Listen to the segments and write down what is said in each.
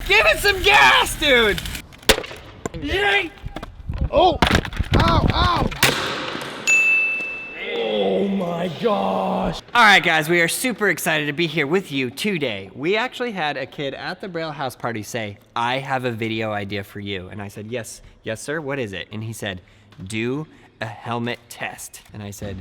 Give it some gas, dude! Yay! Oh! Ow! Ow! Oh my gosh! All right, guys, we are super excited to be here with you today. We actually had a kid at the Braille house party say, I have a video idea for you. And I said, yes, sir, what is it? And he said, do a helmet test. And I said,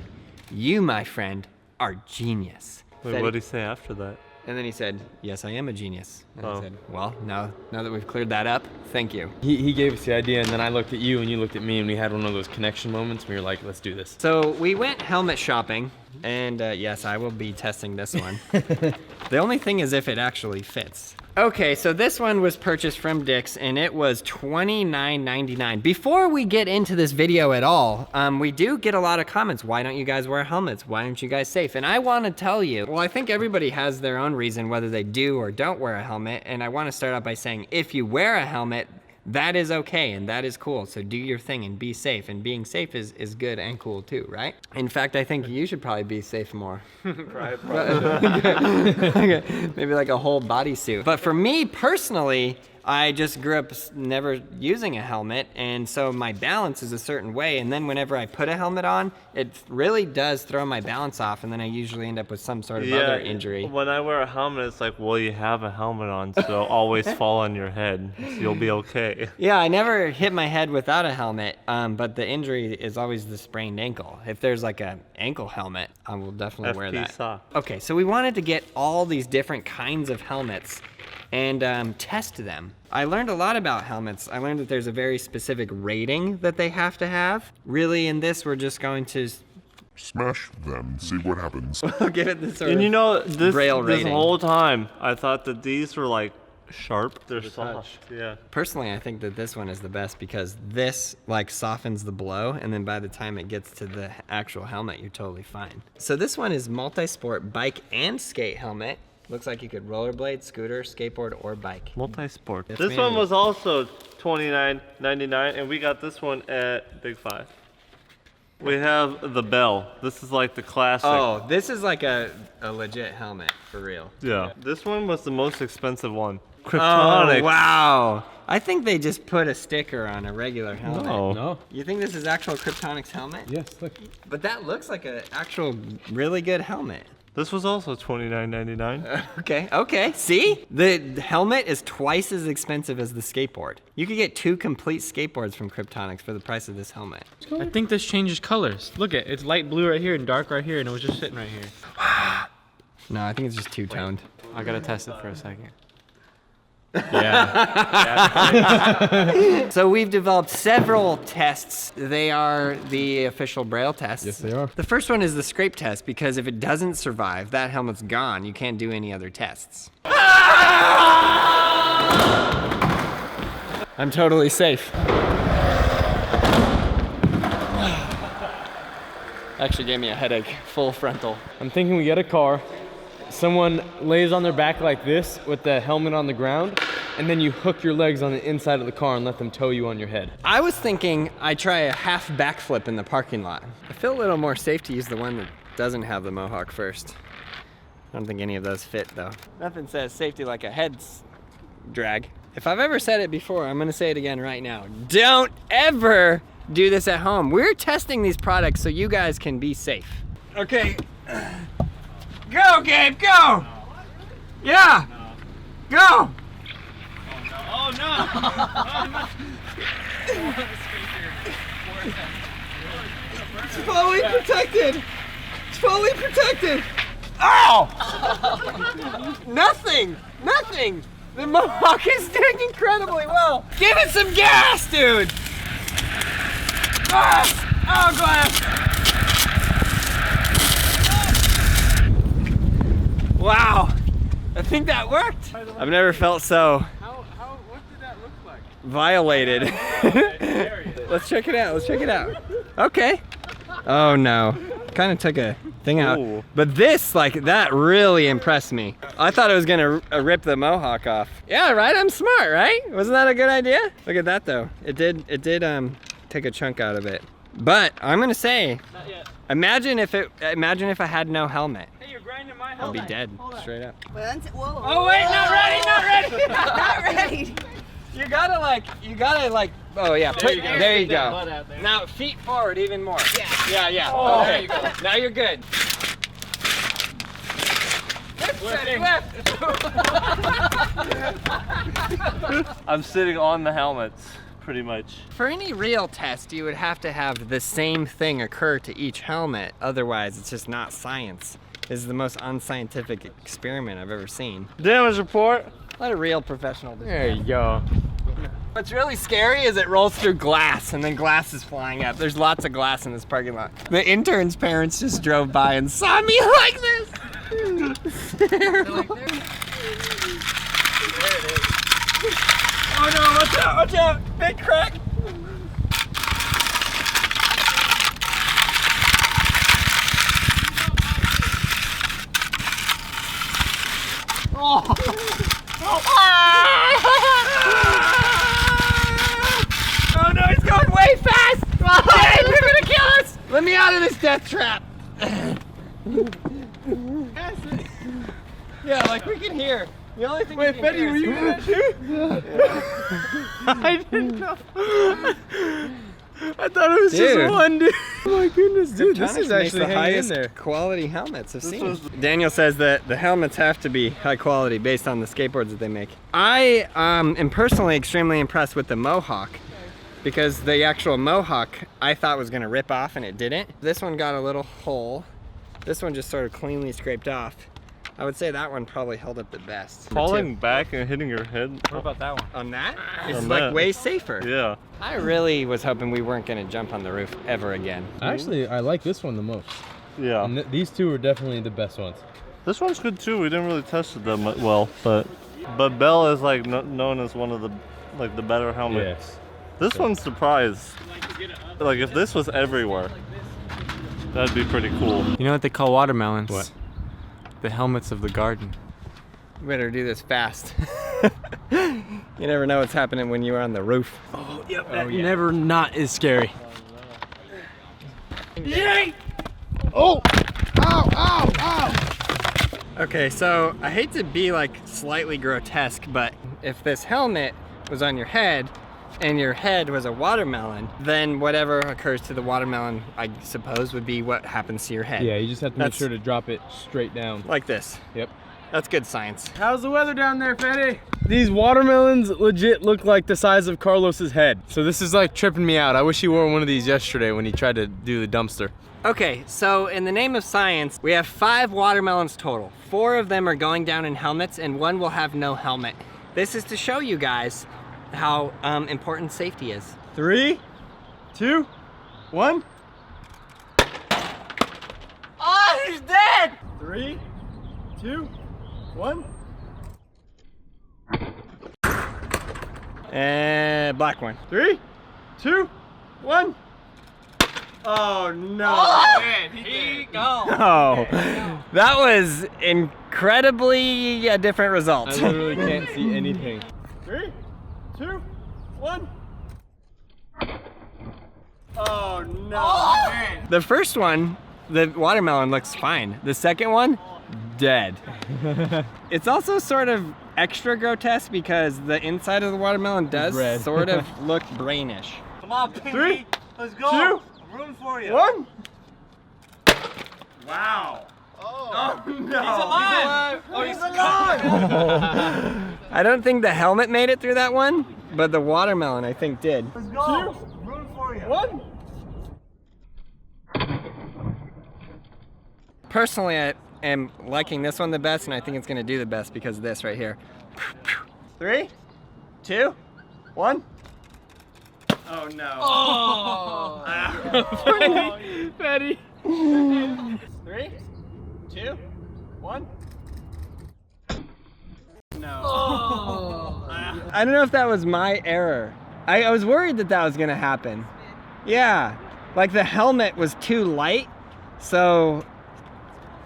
you, my friend, are genius. Wait, what did he say after that? And then he said, yes, I am a genius. And I said, well, now that we've cleared that up, thank you. He gave us the idea, and then I looked at you, and you looked at me, and we had one of those connection moments. We were like, let's do this. So we went helmet shopping, and yes, I will be testing this one. The only thing is if it actually fits. Okay, so this one was purchased from Dick's, and it was $29.99. Before we get into this video at all, we do get a lot of comments. Why don't you guys wear helmets? Why aren't you guys safe? And I want to tell you, well, I think everybody has their own reason whether they do or don't wear a helmet, and I want to start out by saying, if you wear a helmet, that is okay and that is cool. So do your thing and be safe. And being safe is good and cool too, right? In fact, I think you should probably be safe more. Okay. Maybe like a whole bodysuit. But for me personally, I just grew up never using a helmet, and so my balance is a certain way, and then whenever I put a helmet on, it really does throw my balance off, and then I usually end up with some sort of other injury. When I wear a helmet, it's like, well, you have a helmet on, so always fall on your head, so you'll be okay. Yeah, I never hit my head without a helmet, but the injury is always the sprained ankle. If there's like an ankle helmet, I will definitely wear that. Soft. Okay, so we wanted to get all these different kinds of helmets and test them. I learned a lot about helmets. I learned that there's a very specific rating that they have to have. Really, in this, we're just going to smash them, see what happens. give it the sort And of you know, this rating. whole time, I thought that these were like sharp. They're soft. Yeah. Personally, I think that this one is the best because this like softens the blow, and then by the time it gets to the actual helmet, you're totally fine. So this one is multi-sport bike and skate helmet. Looks like you could rollerblade, scooter, skateboard, or bike. Multi-sport. Yes, This ma'am. one was also $29.99, and we got this one at Big Five. We have the Bell. This is like the classic. Oh, this is like a legit helmet, for real. Yeah. This one was the most expensive one. Kryptonic. Oh, wow. I think they just put a sticker on a regular helmet. No. You think this is actual Kryptonic's helmet? Yes, look. But that looks like an actual really good helmet. This was also $29.99. Okay. See? The helmet is twice as expensive as the skateboard. You could get 2 complete skateboards from Kryptonics for the price of this helmet. I think this changes colors. Look at it. It's light blue right here and dark right here, and it was just sitting right here. No, I think it's just two-toned. I gotta test it for a second. Yeah. So we've developed several tests. They are the official Braille tests. Yes, they are. The first one is the scrape test, because if it doesn't survive, that helmet's gone. You can't do any other tests. I'm totally safe. Actually gave me a headache, full frontal. I'm thinking we get a car, someone lays on their back like this with the helmet on the ground, and then you hook your legs on the inside of the car and let them tow you on your head. I was thinking I'd try a half backflip in the parking lot. I feel a little more safe to use the one that doesn't have the mohawk first. I don't think any of those fit though. Nothing says safety like a head drag. If I've ever said it before, I'm gonna say it again right now. Don't ever do this at home. We're testing these products so you guys can be safe. Okay. Go, Gabe, go! Yeah! Go! Oh no! It's fully protected! It's fully protected! Ow! Nothing! The mohawk is doing incredibly well! Give it some gas, dude! Ah! Oh, glass! Wow! I think that worked! I've never felt so What did that look like? violated. Let's check it out. Okay. Oh no. Kind of took a thing out. Ooh. But this, like, that really impressed me. I thought it was gonna rip the mohawk off. Yeah, right? I'm smart, right? Wasn't that a good idea? Look at that though. It did take a chunk out of it. But I'm gonna say, Not yet. imagine if I had no helmet. Hey, you're grinding my I'd helmet. be dead, straight up. Whoa. Oh wait, not ready! Not ready. You gotta like, oh yeah, there you go. Now feet forward even more. Yeah. Oh, okay. there you go. Now you're good. Left. I'm sitting on the helmets, pretty much. For any real test, you would have to have the same thing occur to each helmet. Otherwise, it's just not science. This is the most unscientific experiment I've ever seen. Damage report. Let a real professional do There you go. What's really scary is it rolls through glass and then glass is flying up. There's lots of glass in this parking lot. The intern's parents just drove by and saw me like this. There it is. Oh no, watch out, big crack. Oh. Oh no, he's going way fast! Dang, they're gonna kill us! Let me out of this death trap! Yeah, like we can hear. The only thing Wait, Fetty, were you in that too? I didn't know. I thought it was just one, dude. Oh my goodness, dude, this is actually the hanging in highest there. quality helmets I've seen. Daniel says that the helmets have to be high quality based on the skateboards that they make. I am personally extremely impressed with the Mohawk because the actual Mohawk I thought was gonna rip off and it didn't. This one got a little hole. This one just sort of cleanly scraped off. I would say that one probably held up the best. Falling back and hitting your head. What about that one? On that? It's On like that. way safer. Yeah. I really was hoping we weren't gonna jump on the roof ever again. Actually, I like this one the most. Yeah. And these two are definitely the best ones. This one's good too. We didn't really test it that much, well, but Bell is like known as one of the the better helmets. Yes. This one's surprised. Like if this was everywhere, that'd be pretty cool. You know what they call watermelons? What? The helmets of the garden. We better do this fast. You never know what's happening when you're on the roof. Oh, yep. That never not is scary. Yay! Oh! Ow, ow, ow! Okay, so I hate to be like slightly grotesque, but if this helmet was on your head and your head was a watermelon, then whatever occurs to the watermelon, I suppose, would be what happens to your head. Yeah, you just have to make sure to drop it straight down. Like this. Yep. That's good science. How's the weather down there, Fetty? These watermelons legit look like the size of Carlos's head. So this is like tripping me out. I wish he wore one of these yesterday when he tried to do the dumpster. Okay, so in the name of science, we have 5 watermelons total. 4 of them are going down in helmets and 1 will have no helmet. This is to show you guys how important safety is. 3, 2, 1. Oh, he's dead! 3, 2, 1. And black one. 3, 2, 1. Oh no! Oh, that was incredibly a different result. I literally can't see anything. 3, 2, 1. Oh no! The first one, the watermelon looks fine. The second one, dead. It's also sort of extra grotesque because the inside of the watermelon does Red. sort of look brainish. Come on, Pinky. 3, Let's go. 2, Room for you. 1. Wow. Oh no! He's alive. Oh, he's alive! I don't think the helmet made it through that one, but the watermelon I think did. Let's go. Room for you. 1. Personally, I am liking this one the best, and I think it's gonna do the best because of this right here. 3, 2, 1. Oh no. Oh! Fetty. 3, 2, 1. No. I don't know if that was my error. I was worried that was gonna happen. Yeah, like the helmet was too light, so,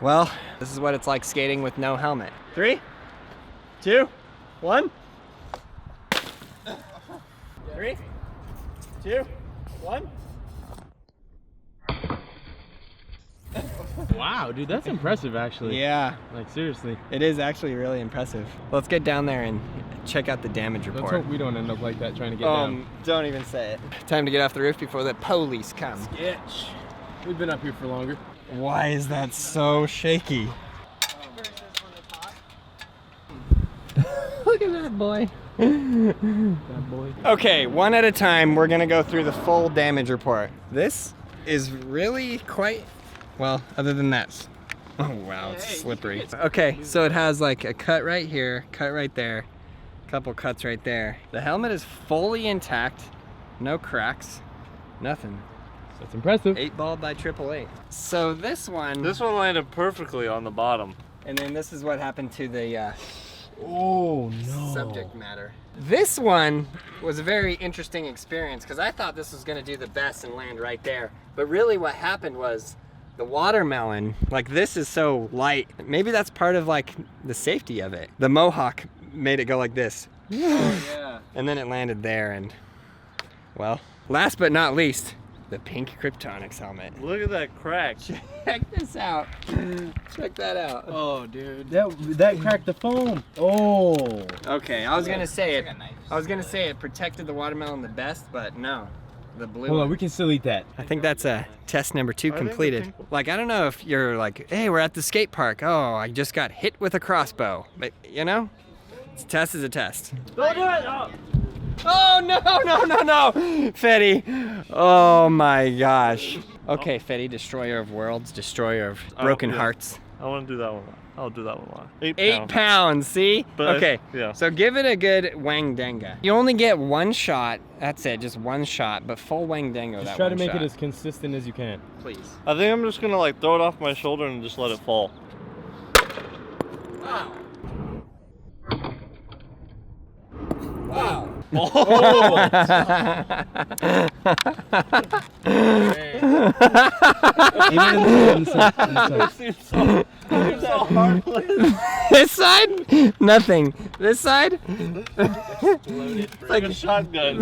well, this is what it's like skating with no helmet. 3, 2, 1. 3, 2, 1. Wow, dude, that's impressive actually. Yeah, Like seriously. it is actually really impressive. Let's get down there and check out the damage Let's report. hope we don't end up like that trying to get down. Don't even say it. Time to get off the roof before the police come. Sketch. We've been up here for longer. Why is that so shaky? Look at that boy. That boy. Okay, one at a time, we're gonna go through the full damage report. This is really quite, well, other than that. Oh wow, it's slippery. Okay, so it has like a cut right here, cut right there, couple cuts right there. The helmet is fully intact, no cracks, nothing. That's impressive. 8-ball by 888. So this one, landed perfectly on the bottom. and then this is what happened to the Oh no. subject matter. This one was a very interesting experience because I thought this was gonna do the best and land right there. But really what happened was the watermelon, like this is so light. Maybe that's part of like the safety of it. The Mohawk made it go like this. Yeah. And then it landed there and, well, last but not least, the pink Kryptonics helmet. Look at that crack. Check this out. Check that out. Oh, dude. That cracked the foam. Oh. Okay, I was gonna say it. I was gonna say it protected the watermelon the best, but no, the blue. Hold one. on, we can still eat that. I think that's test number 2 think the completed. pink one- Like, I don't know if you're like, hey, we're at the skate park. Oh, I just got hit with a crossbow. But, you know, a test is a test. Don't do it! Oh. Oh, no, Fetty. Oh my gosh. Okay, Fetty, destroyer of worlds, destroyer of broken yeah. hearts. I want to do that one. I'll do that one live. 8 8 pounds. pounds, see? But okay, yeah. so give it a good wang denga. You only get one shot, that's it, just one shot, but full wang dengo Just that try one to make shot. it as consistent as you can. Please. I think I'm just gonna like throw it off my shoulder and just let it fall. Wow. Wow. Seems so harmless. This side, nothing. This side, It's like a shotgun.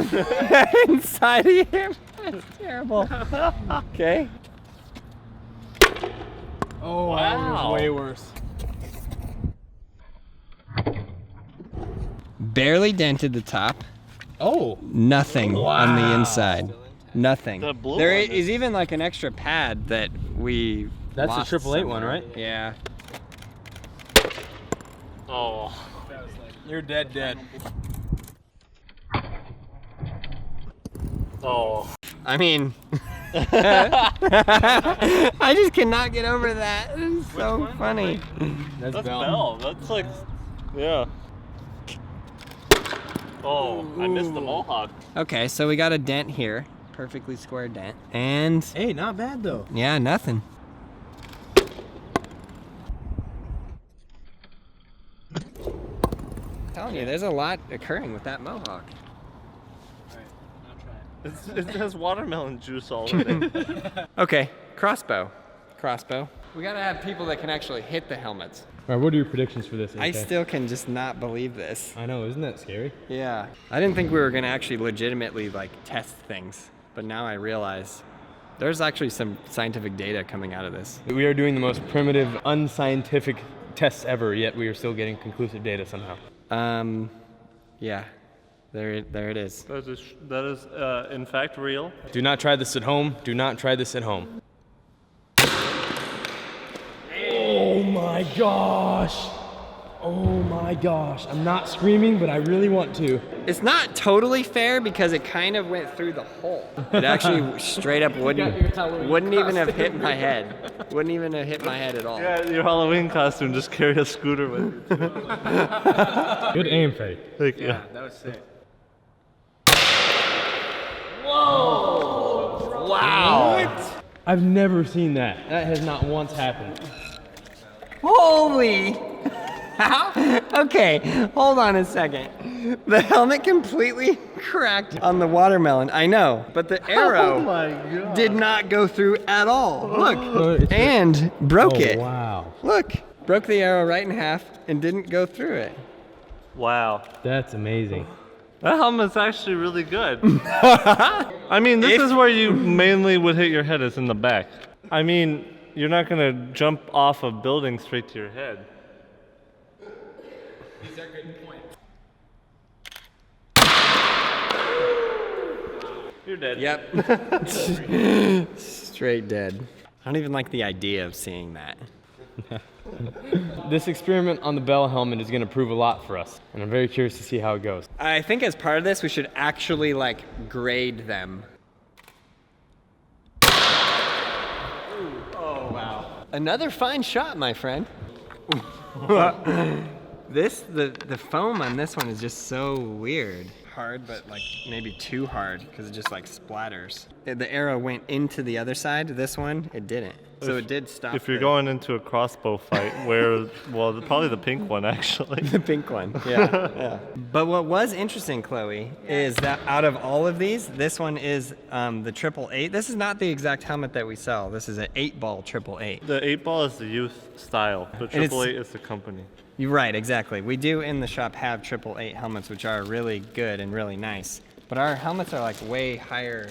inside of him. That's terrible. Okay. Oh, Wow. that was way worse. Barely dented the top. Oh. Nothing on the inside. Nothing. The blue There one is even like an extra pad that we. That's lost the 888 one, somewhere. right? Yeah. Oh. You're dead. Oh. I mean, I just cannot get over that. It's so funny. That's That's Bell. Bell. That's like, yeah. Oh, I missed the Mohawk. Okay, so we got a dent here, perfectly square dent, and Hey, not bad though. yeah, nothing. I'm telling you, there's a lot occurring with that Mohawk. It has watermelon juice all in it. Okay, crossbow. We gotta have people that can actually hit the helmets. All right, what are your predictions for this? I AK? still can just not believe this. I know, isn't that scary? Yeah. I didn't think we were gonna actually legitimately like test things, but now I realize there's actually some scientific data coming out of this. We are doing the most primitive, unscientific tests ever, yet we are still getting conclusive data somehow. Yeah. There it is. That is in fact real. Do not try this at home. Do not try this at home. Oh my gosh. Oh my gosh. I'm not screaming, but I really want to. It's not totally fair because it kind of went through the hole. It actually straight up wouldn't even have hit my head. Wouldn't even have hit my head at all. Yeah, your Halloween costume, just carry a scooter with you. Good aim, Fetty. Thank you. That was sick. Wow. I've never seen that. That has not once happened. Holy. How? Okay, hold on a second. The helmet completely cracked on the watermelon. I know, but the arrow Oh my god. did not go through at all. Look, it's- and broke it. Wow. Look, broke the arrow right in half and didn't go through it. Wow. That's amazing. That helmet's actually really good. I mean, this is where you mainly would hit your head, is in the back. I mean, you're not gonna jump off a building straight to your head. These are good points. You're dead. Yep. Straight dead. I don't even like the idea of seeing that. This experiment on the Bell helmet is going to prove a lot for us, and I'm very curious to see how it goes. I think as part of this, we should actually like grade them. Oh, wow. Another fine shot, my friend. The foam on this one is just so weird. Hard, but like maybe too hard because it just like splatters. The arrow went into the other side. This one, it didn't. So it did stop. If you're going into a crossbow fight, well, probably the pink one actually. The pink one, yeah. But what was interesting, Chloe, is that out of all of these, this one is the 888. This is not the exact helmet that we sell. This is an 8-ball 888. The 8-ball is the youth style. The 888 is the company. You're right, exactly. We do in the shop have 888 helmets, which are really good and really nice. But our helmets are like way higher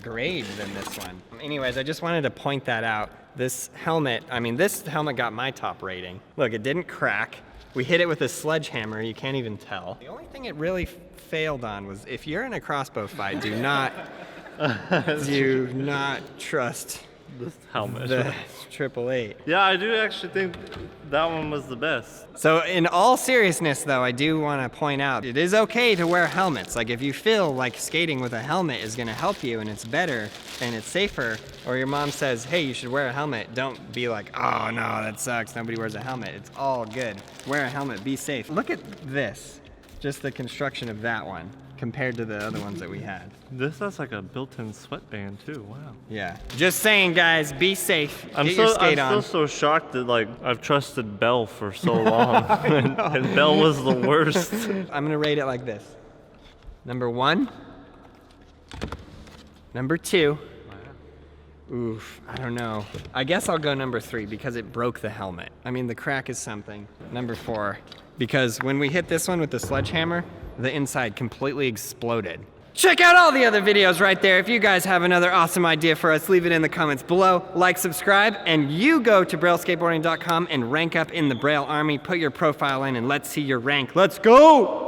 grade than this one. Anyways, I just wanted to point that out. This helmet got my top rating. Look, it didn't crack. We hit it with a sledgehammer, you can't even tell. The only thing it really failed on was if you're in a crossbow fight, do not trust This helmet. the 888. Yeah, I do actually think that one was the best. So in all seriousness though, I do want to point out, it is okay to wear helmets. Like if you feel like skating with a helmet is going to help you and it's better and it's safer, or your mom says, hey, you should wear a helmet, don't be like, oh no, that sucks, nobody wears a helmet. It's all good. Wear a helmet, be safe. Look at this, just the construction of that one compared to the other ones that we had. This has like a built-in sweatband too. Wow. Yeah. Just saying, guys, be safe. I'm Get your skate still on. so shocked that like I've trusted Bell for so long, and Bell was the worst. I'm gonna rate it like this. Number 1. Number 2. Oof, I don't know. I guess I'll go number 3 because it broke the helmet. I mean, the crack is something. Number 4, because when we hit this one with the sledgehammer, the inside completely exploded. Check out all the other videos right there. If you guys have another awesome idea for us, leave it in the comments below. Like, subscribe, and you go to BrailleSkateboarding.com and rank up in the Braille Army. Put your profile in and let's see your rank. Let's go!